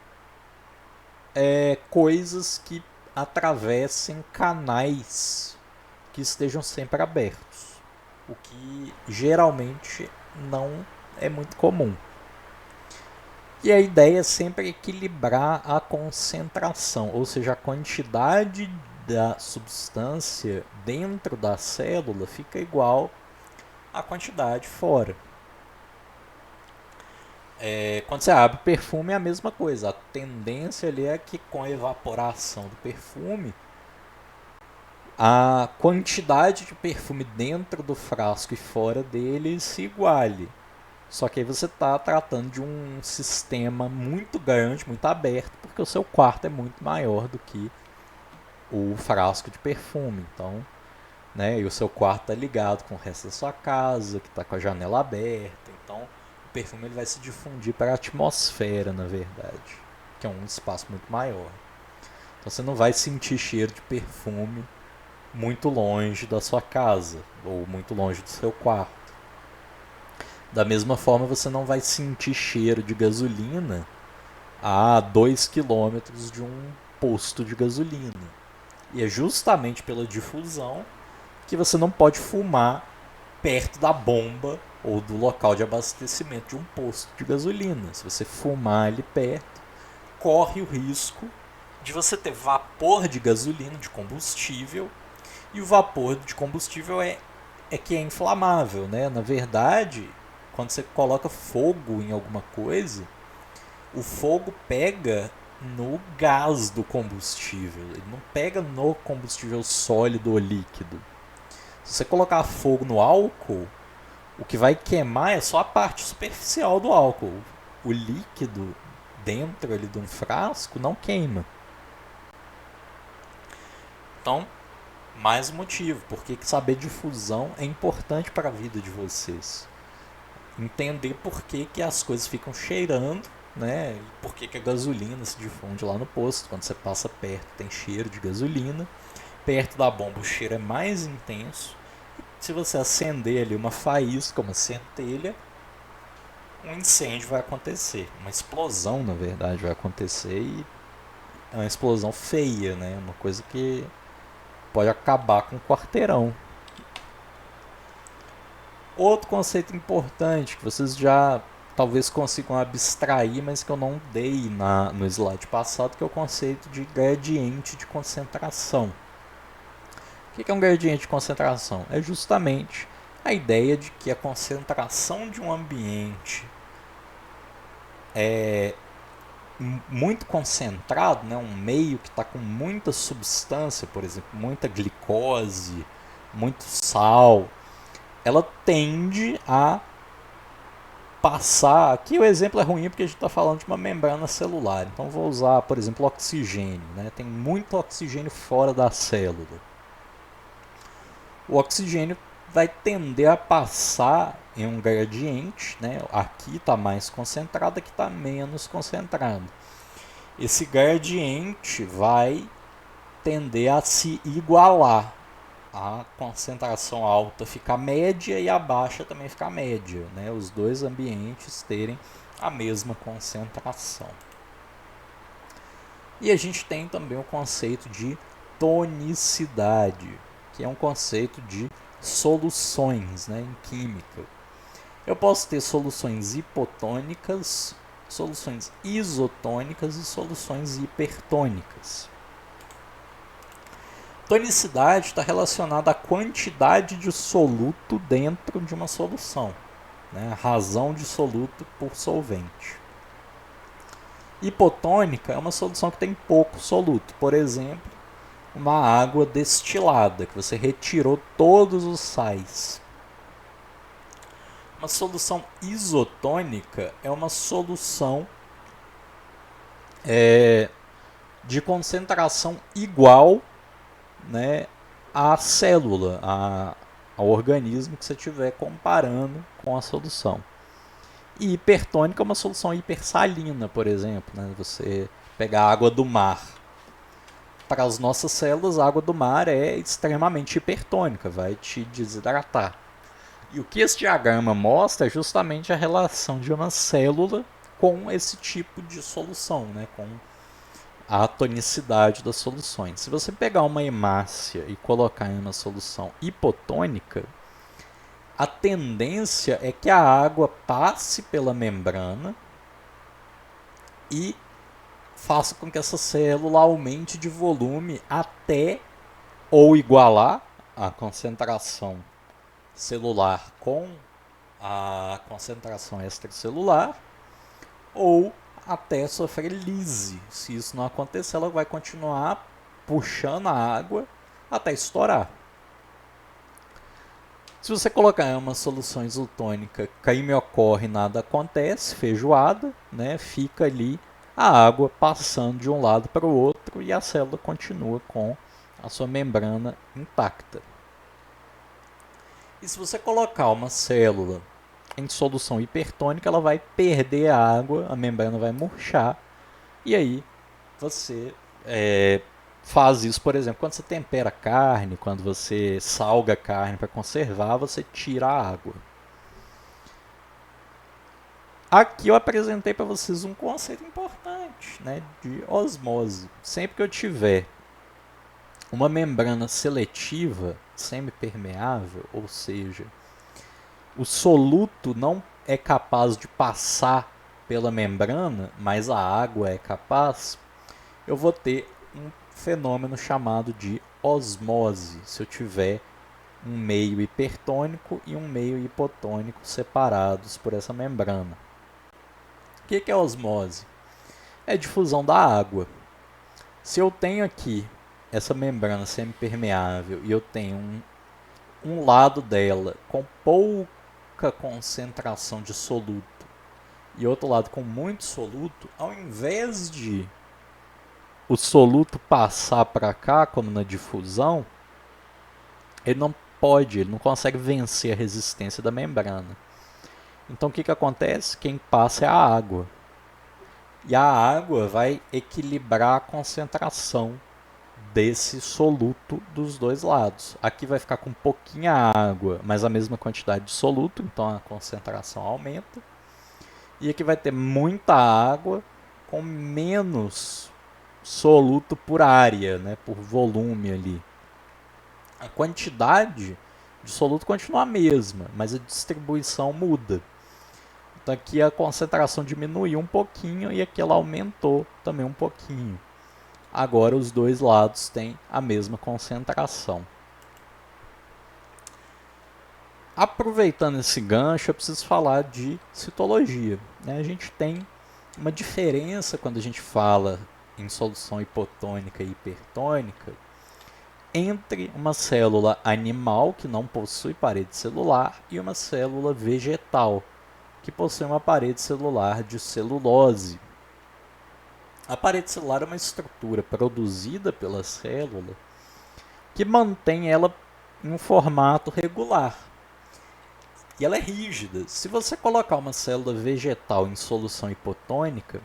coisas que atravessem canais que estejam sempre abertos, o que geralmente não é muito comum. E a ideia é sempre equilibrar a concentração, ou seja, a quantidade da substância dentro da célula fica igual à quantidade fora. Quando você abre perfume é a mesma coisa. A tendência ali é que com a evaporação do perfume, a quantidade de perfume dentro do frasco e fora dele se iguale. Só que aí você está tratando de um sistema muito grande, muito aberto, porque o seu quarto é muito maior do que o frasco de perfume. Então, né, e o seu quarto está ligado com o resto da sua casa, que está com a janela aberta. Então, o perfume ele vai se difundir para a atmosfera, na verdade, que é um espaço muito maior. Então, você não vai sentir cheiro de perfume muito longe da sua casa ou muito longe do seu quarto. Da mesma forma, você não vai sentir cheiro de gasolina a 2 km de um posto de gasolina. E é justamente pela difusão que você não pode fumar perto da bomba ou do local de abastecimento de um posto de gasolina. Se você fumar ali perto, corre o risco de você ter vapor de gasolina, de combustível, e o vapor de combustível é que é inflamável, né? Na verdade, quando você coloca fogo em alguma coisa, o fogo pega no gás do combustível, ele não pega no combustível sólido ou líquido. Se você colocar fogo no álcool, o que vai queimar é só a parte superficial do álcool. O líquido dentro ali de um frasco não queima. Então, mais um motivo, porque saber difusão é importante para a vida de vocês. Entender por que as coisas ficam cheirando, né? E por que a gasolina se difunde lá no posto. Quando você passa perto tem cheiro de gasolina. Perto da bomba o cheiro é mais intenso. Se você acender ali uma faísca, uma centelha, um incêndio vai acontecer. Uma explosão, na verdade, vai acontecer, e é uma explosão feia, né? Uma coisa que pode acabar com um quarteirão. Outro conceito importante que vocês já talvez consigam abstrair, mas que eu não dei no slide passado, que é o conceito de gradiente de concentração. O que é um gradiente de concentração? É justamente a ideia de que a concentração de um ambiente é muito concentrado, né? Um meio que está com muita substância, por exemplo, muita glicose, muito sal, ela tende a passar. Aqui o exemplo é ruim porque a gente está falando de uma membrana celular, então vou usar, por exemplo, oxigênio, né? Tem muito oxigênio fora da célula. O oxigênio vai tender a passar em um gradiente, né? Aqui está mais concentrado, aqui está menos concentrado. Esse gradiente vai tender a se igualar. A concentração alta fica média e a baixa também fica média, né? Os dois ambientes terem a mesma concentração. E a gente tem também o conceito de tonicidade, que é um conceito de soluções, né, em química. Eu posso ter soluções hipotônicas, soluções isotônicas e soluções hipertônicas. Tonicidade está relacionada à quantidade de soluto dentro de uma solução, né, a razão de soluto por solvente. Hipotônica é uma solução que tem pouco soluto, por exemplo, uma água destilada, que você retirou todos os sais. Uma solução isotônica é uma solução de concentração igual, né, à célula, ao organismo que você estiver comparando com a solução. E hipertônica é uma solução hipersalina, por exemplo, né, você pegar a água do mar. Para as nossas células, a água do mar é extremamente hipertônica, vai te desidratar. E o que esse diagrama mostra é justamente a relação de uma célula com esse tipo de solução, né? Com a tonicidade das soluções. Se você pegar uma hemácia e colocar em uma solução hipotônica, a tendência é que a água passe pela membrana e faça com que essa célula aumente de volume até ou igualar a concentração celular com a concentração extracelular, ou até sofrer lise. Se isso não acontecer, ela vai continuar puxando a água até estourar. Se você colocar uma solução isotônica, crime ocorre, nada acontece, feijoada, né? Fica ali a água passando de um lado para o outro e a célula continua com a sua membrana intacta. E se você colocar uma célula em solução hipertônica, ela vai perder a água, a membrana vai murchar, e aí você faz isso, por exemplo, quando você tempera carne, quando você salga a carne para conservar, você tira a água. Aqui eu apresentei para vocês um conceito importante, né, de osmose. Sempre que eu tiver uma membrana seletiva, semipermeável, ou seja, o soluto não é capaz de passar pela membrana, mas a água é capaz, eu vou ter um fenômeno chamado de osmose, se eu tiver um meio hipertônico e um meio hipotônico separados por essa membrana. O que é osmose? É a difusão da água. Se eu tenho aqui essa membrana semipermeável e eu tenho um lado dela com pouca concentração de soluto e outro lado com muito soluto, ao invés de o soluto passar para cá, como na difusão, ele não consegue vencer a resistência da membrana. Então o que acontece? Quem passa é a água. E a água vai equilibrar a concentração desse soluto dos dois lados. Aqui vai ficar com pouquinha água, mas a mesma quantidade de soluto, então a concentração aumenta. E aqui vai ter muita água com menos soluto por área, né, por volume ali. A quantidade de soluto continua a mesma, mas a distribuição muda. Então aqui a concentração diminuiu um pouquinho e aqui ela aumentou também um pouquinho. Agora os dois lados têm a mesma concentração. Aproveitando esse gancho, eu preciso falar de citologia, né? A gente tem uma diferença quando a gente fala em solução hipotônica e hipertônica entre uma célula animal, que não possui parede celular, e uma célula vegetal, que possui uma parede celular de celulose. A parede celular é uma estrutura produzida pela célula que mantém ela em um formato regular. E ela é rígida. Se você colocar uma célula vegetal em solução hipotônica,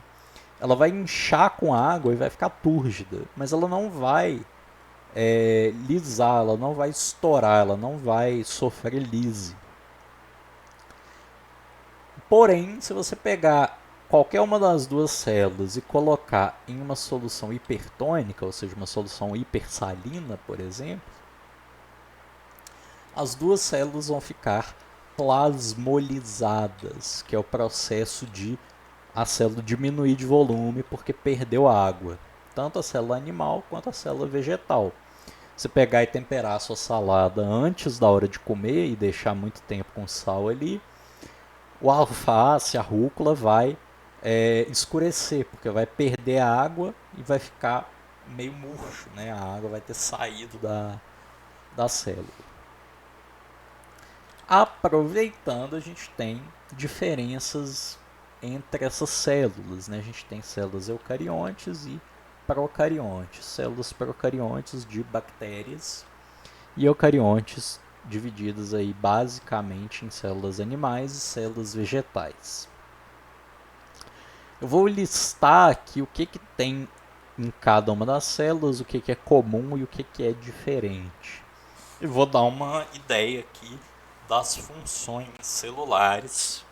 ela vai inchar com água e vai ficar túrgida, mas ela não vai lisar, ela não vai estourar, ela não vai sofrer lise. Porém, se você pegar qualquer uma das duas células e colocar em uma solução hipertônica, ou seja, uma solução hipersalina, por exemplo, as duas células vão ficar plasmolizadas, que é o processo de a célula diminuir de volume porque perdeu água, tanto a célula animal quanto a célula vegetal. Você pegar e temperar a sua salada antes da hora de comer e deixar muito tempo com sal ali, o alface, a rúcula vai escurecer, porque vai perder a água e vai ficar meio murcho, né? A água vai ter saído da célula. Aproveitando, a gente tem diferenças entre essas células, né? A gente tem células eucariontes e procariontes. Células procariontes de bactérias e eucariontes divididas aí basicamente em células animais e células vegetais. Eu vou listar aqui o que tem em cada uma das células, o que é comum e o que é diferente. E vou dar uma ideia aqui das funções celulares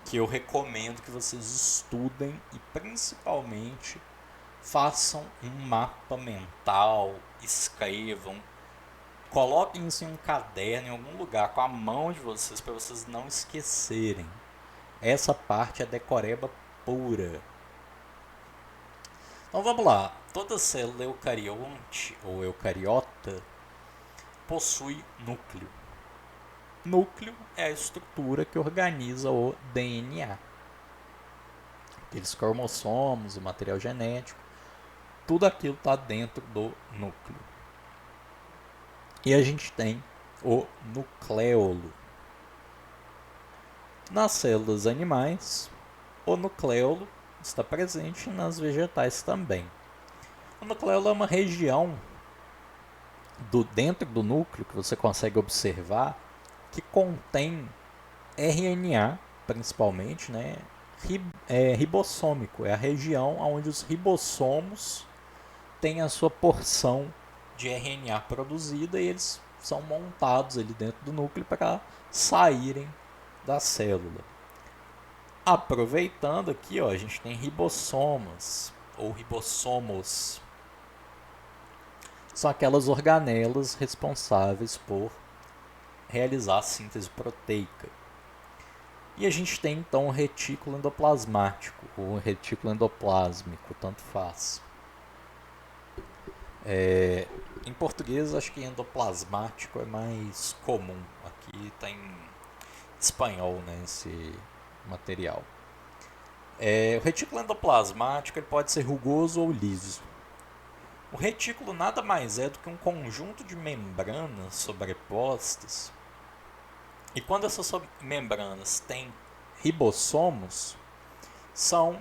que eu recomendo que vocês estudem e principalmente façam um mapa mental, escrevam, coloquem isso em um caderno, em algum lugar com a mão de vocês para vocês não esquecerem. Essa parte é decoreba pura. Então vamos lá. Toda célula eucarionte ou eucariota possui núcleo. Núcleo é a estrutura que organiza o DNA. Aqueles cromossomos, o material genético, tudo aquilo está dentro do núcleo. E a gente tem o nucleolo. Nas células animais, o nucleolo está presente nas vegetais também. O nucleolo é uma região dentro do núcleo que você consegue observar que contém RNA, principalmente, né? Ribossômico, é a região onde os ribossomos têm a sua porção de RNA produzida e eles são montados ali dentro do núcleo para saírem da célula. Aproveitando aqui, ó, a gente tem ribossomas ou ribossomos. São aquelas organelas responsáveis por realizar a síntese proteica. E a gente tem então o retículo endoplasmático, ou retículo endoplásmico, tanto faz. Em português, acho que endoplasmático é mais comum. Aqui está em espanhol, né, esse material. O retículo endoplasmático ele pode ser rugoso ou liso. O retículo nada mais é do que um conjunto de membranas sobrepostas. E quando essas membranas têm ribossomos, são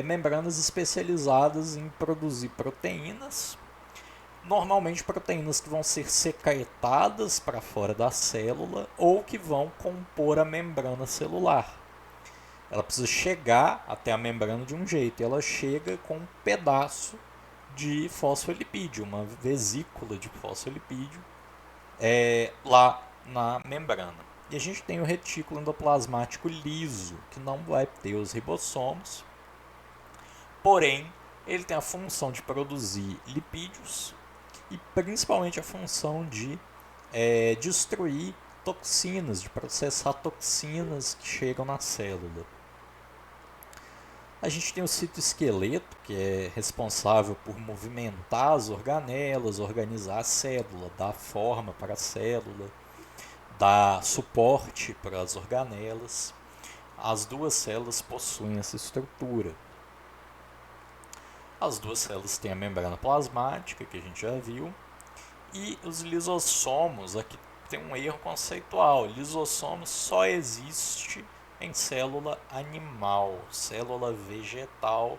membranas especializadas em produzir proteínas, normalmente proteínas que vão ser secretadas para fora da célula ou que vão compor a membrana celular. Ela precisa chegar até a membrana de um jeito, e ela chega com um pedaço de fosfolipídio, uma vesícula de fosfolipídio lá na membrana. E a gente tem o retículo endoplasmático liso, que não vai ter os ribossomos, porém ele tem a função de produzir lipídios e principalmente a função de destruir toxinas, de processar toxinas que chegam na célula. A gente tem o citoesqueleto, que é responsável por movimentar as organelas, organizar a célula, dar forma para a célula, dar suporte para as organelas. As duas células possuem essa estrutura. As duas células têm a membrana plasmática, que a gente já viu, e os lisossomos. Aqui tem um erro conceitual. Lisossomo só existe em célula animal. Célula vegetal,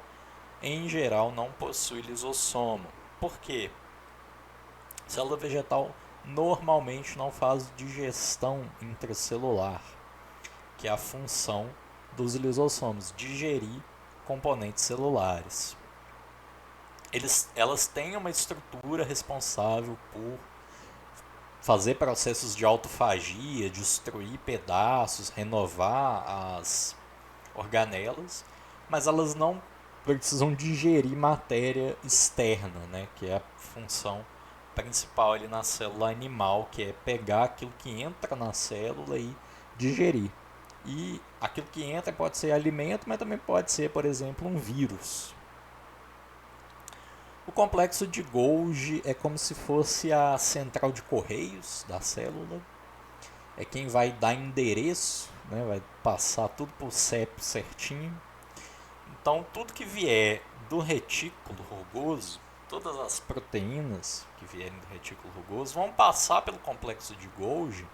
em geral, não possui lisossomo. Por quê? Célula vegetal normalmente não faz digestão intracelular, que é a função dos lisossomos, digerir componentes celulares. Elas têm uma estrutura responsável por fazer processos de autofagia, destruir pedaços, renovar as organelas, mas elas não precisam digerir matéria externa, né, que é a função principal ali na célula animal, que é pegar aquilo que entra na célula e digerir. E aquilo que entra pode ser alimento, mas também pode ser, por exemplo, um vírus. O complexo de Golgi é como se fosse a central de correios da célula. É quem vai dar endereço, né? Vai passar tudo por CEP certinho. Então, tudo que vier do retículo rugoso, todas as proteínas que vierem do retículo rugoso, vão passar pelo complexo de Golgi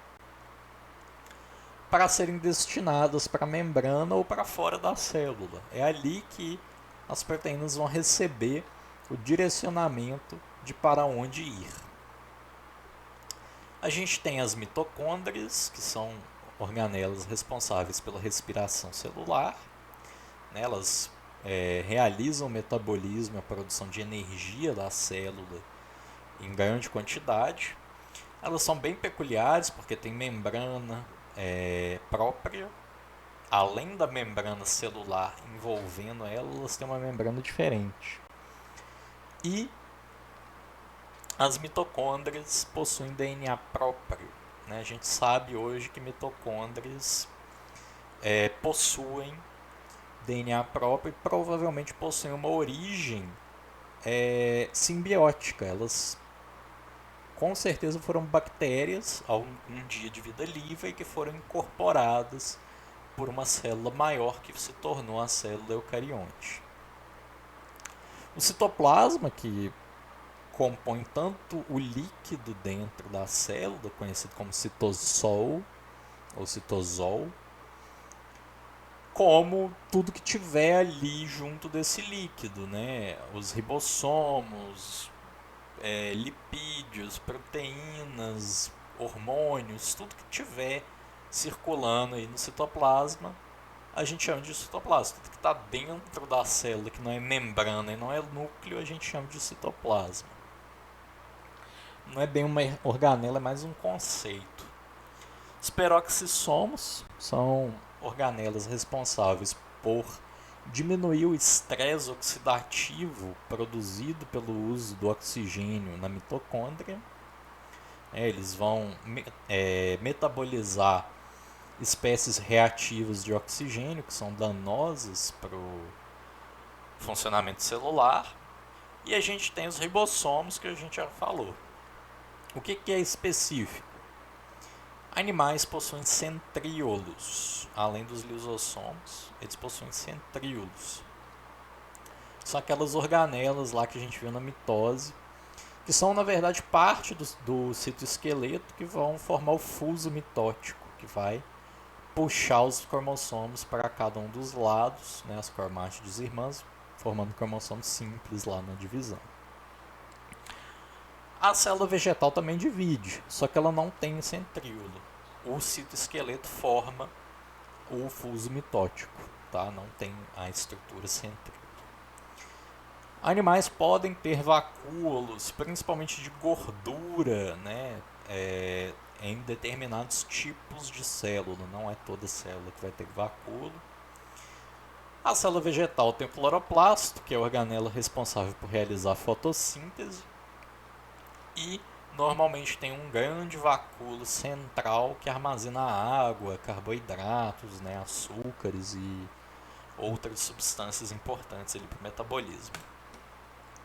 para serem destinadas para a membrana ou para fora da célula. É ali que as proteínas vão receber o direcionamento de para onde ir. A gente tem as mitocôndrias, que são organelas responsáveis pela respiração celular. Elas realizam o metabolismo e a produção de energia da célula em grande quantidade. Elas são bem peculiares porque tem membrana própria. Além da membrana celular envolvendo elas têm uma membrana diferente. E as mitocôndrias possuem DNA próprio. Né? A gente sabe hoje que mitocôndrias possuem DNA próprio e provavelmente possuem uma origem simbiótica. Elas com certeza foram bactérias algum dia de vida livre e que foram incorporadas por uma célula maior que se tornou a célula eucarionte. O citoplasma, que compõe tanto o líquido dentro da célula, conhecido como citosol ou citosol, como tudo que tiver ali junto desse líquido, né? Os ribossomos, lipídios, proteínas, hormônios, tudo que tiver circulando aí no citoplasma, a gente chama de citoplasma. Tudo que está dentro da célula, que não é membrana e não é núcleo, a gente chama de citoplasma. Não é bem uma organela, é mais um conceito. Os peroxissomos são organelas responsáveis por diminuir o estresse oxidativo produzido pelo uso do oxigênio na mitocôndria. Eles vão metabolizar espécies reativas de oxigênio que são danosas para o funcionamento celular. E a gente tem os ribossomos, que a gente já falou. O que é específico? Animais possuem centríolos, além dos lisossomos, eles possuem centríolos. São aquelas organelas lá que a gente viu na mitose, que são na verdade parte do citoesqueleto, que vão formar o fuso mitótico, que vai puxar os cromossomos para cada um dos lados, né, as cromátides irmãs, formando cromossomos simples lá na divisão. A célula vegetal também divide, só que ela não tem centríolo. O citoesqueleto forma o fuso mitótico, tá? Não tem a estrutura centríola. Animais podem ter vacúolos, principalmente de gordura, né? Em determinados tipos de célula, não é toda célula que vai ter vacúolo. A célula vegetal tem o cloroplasto, que é a organela responsável por realizar a fotossíntese, e normalmente tem um grande vacúolo central que armazena água, carboidratos, né, açúcares e outras substâncias importantes para o metabolismo.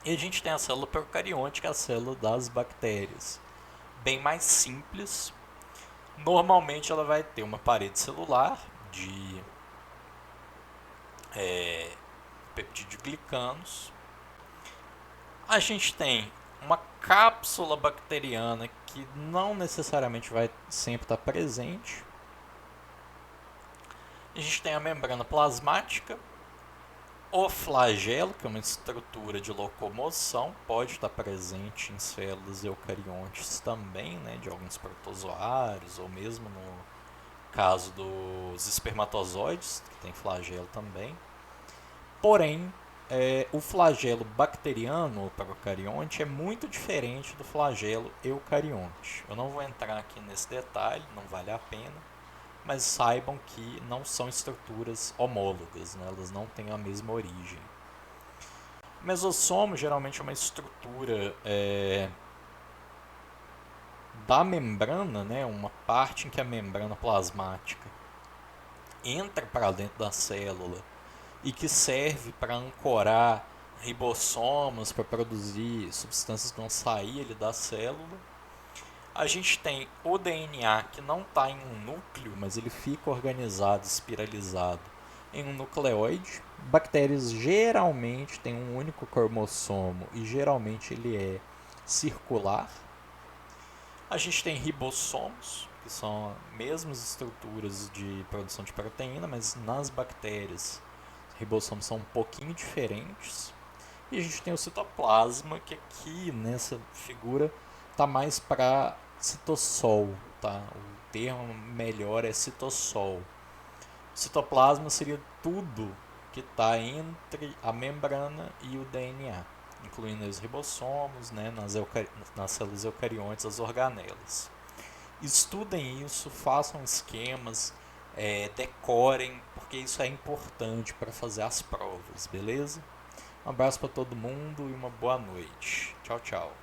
E a gente tem a célula procarionte, que é a célula das bactérias, bem mais simples. Normalmente ela vai ter uma parede celular de peptidoglicanos. A gente tem uma cápsula bacteriana que não necessariamente vai sempre estar presente. A gente tem a membrana plasmática, O flagelo, que é uma estrutura de locomoção, pode estar presente em células eucariontes também, né, de alguns protozoários, ou mesmo no caso dos espermatozoides, que tem flagelo também. Porém, o flagelo bacteriano ou procarionte é muito diferente do flagelo eucarionte. Eu não vou entrar aqui nesse detalhe, não vale a pena, mas saibam que não são estruturas homólogas, né? Elas não têm a mesma origem. O mesossomo geralmente é uma estrutura da membrana, né? Uma parte em que a membrana plasmática entra para dentro da célula e que serve para ancorar ribossomos para produzir substâncias que vão sair ali da célula. A gente tem o DNA que não está em um núcleo, mas ele fica organizado, espiralizado em um nucleóide. Bactérias geralmente têm um único cromossomo e geralmente ele é circular. A gente tem ribossomos, que são as mesmas estruturas de produção de proteína, mas nas bactérias os ribossomos são um pouquinho diferentes. E a gente tem o citoplasma, que aqui nessa figura está mais para citossol, tá? O termo melhor é citossol. O citoplasma seria tudo que está entre a membrana e o DNA, incluindo os ribossomos, né, nas células eucariontes, as organelas. Estudem isso, façam esquemas, decorem, porque isso é importante para fazer as provas, beleza? Um abraço para todo mundo e uma boa noite. Tchau, tchau.